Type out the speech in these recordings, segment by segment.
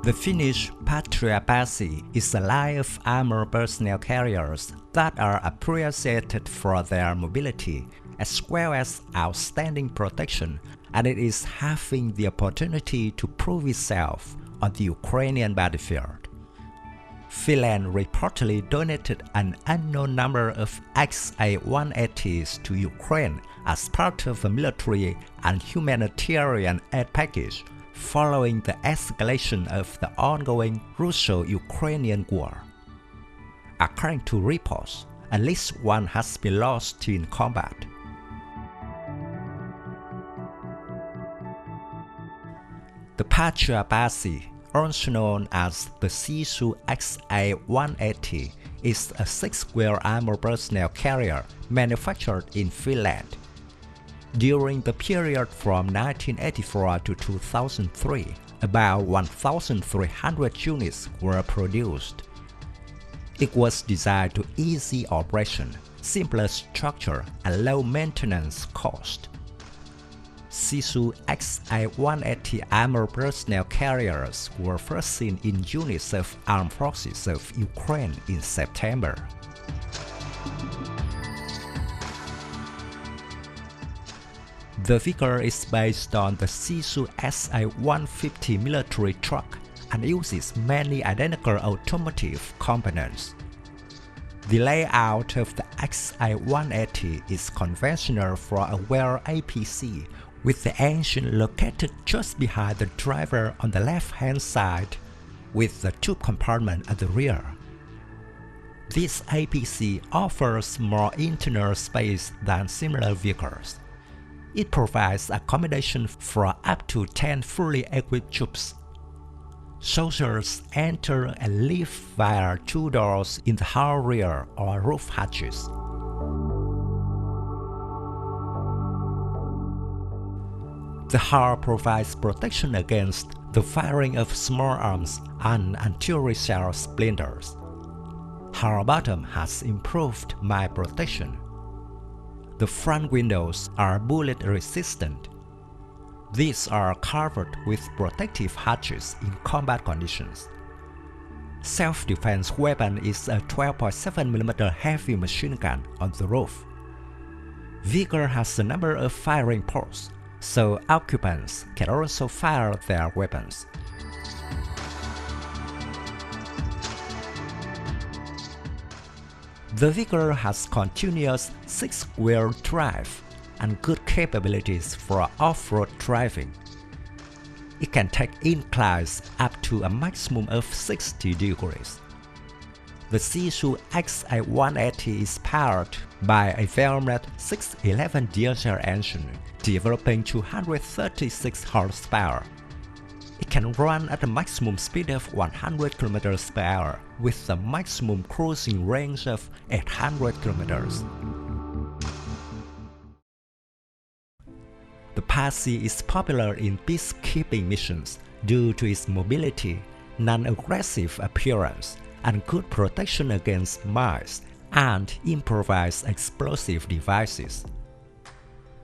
The Finnish Patria Pasi is a line of armored personnel carriers that are appreciated for their mobility as well as outstanding protection, and it is having the opportunity to prove itself on the Ukrainian battlefield. Finland reportedly donated an unknown number of XA-180s to Ukraine as part of a military and humanitarian aid package following the escalation of the ongoing Russo-Ukrainian war. According to reports, at least one has been lost in combat. The Patria Pasi, also known as the Sisu XA-180, is a six-wheel armored personnel carrier manufactured in Finland. During the period from 1984 to 2003, about 1,300 units were produced. It was designed to easy operation, simpler structure, and low maintenance cost. Sisu XA-180 armored personnel carriers were first seen in units of armed forces of Ukraine in September. The vehicle is based on the Sisu XA-150 military truck and uses many identical automotive components. The layout of the XA-180 is conventional for a wheel APC, with the engine located just behind the driver on the left-hand side, with the tube compartment at the rear. This APC offers more internal space than similar vehicles. It provides accommodation for up to 10 fully equipped troops. Soldiers enter and leave via two doors in the hull rear or roof hatches. The hull provides protection against the firing of small arms and artillery shell splinters. Hull bottom has improved mine protection. The front windows are bullet resistant. These are covered with protective hatches in combat conditions. Self-defense weapon is a 12.7mm heavy machine gun on the roof. Vehicle has a number of firing ports, so occupants can also fire their weapons. The vehicle has continuous six-wheel drive and good capabilities for off-road driving. It can take inclines up to a maximum of 60 degrees. The Sisu XA-180 is powered by a Finland 611 diesel engine, developing 236 horsepower. It can run at a maximum speed of 100 km per hour, with a maximum cruising range of 800 km. The Pasi is popular in peacekeeping missions due to its mobility, non-aggressive appearance, and good protection against mines and improvised explosive devices.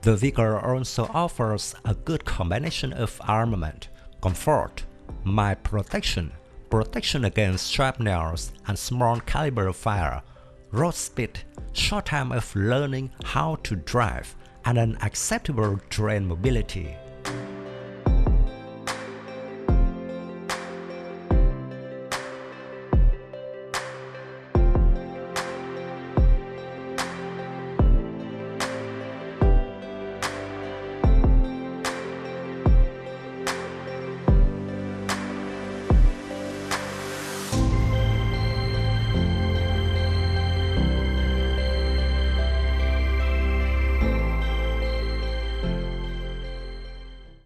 The vehicle also offers a good combination of armament, comfort, mine protection, protection against shrapnels and small caliber fire, road speed, short time of learning how to drive, and an acceptable terrain mobility.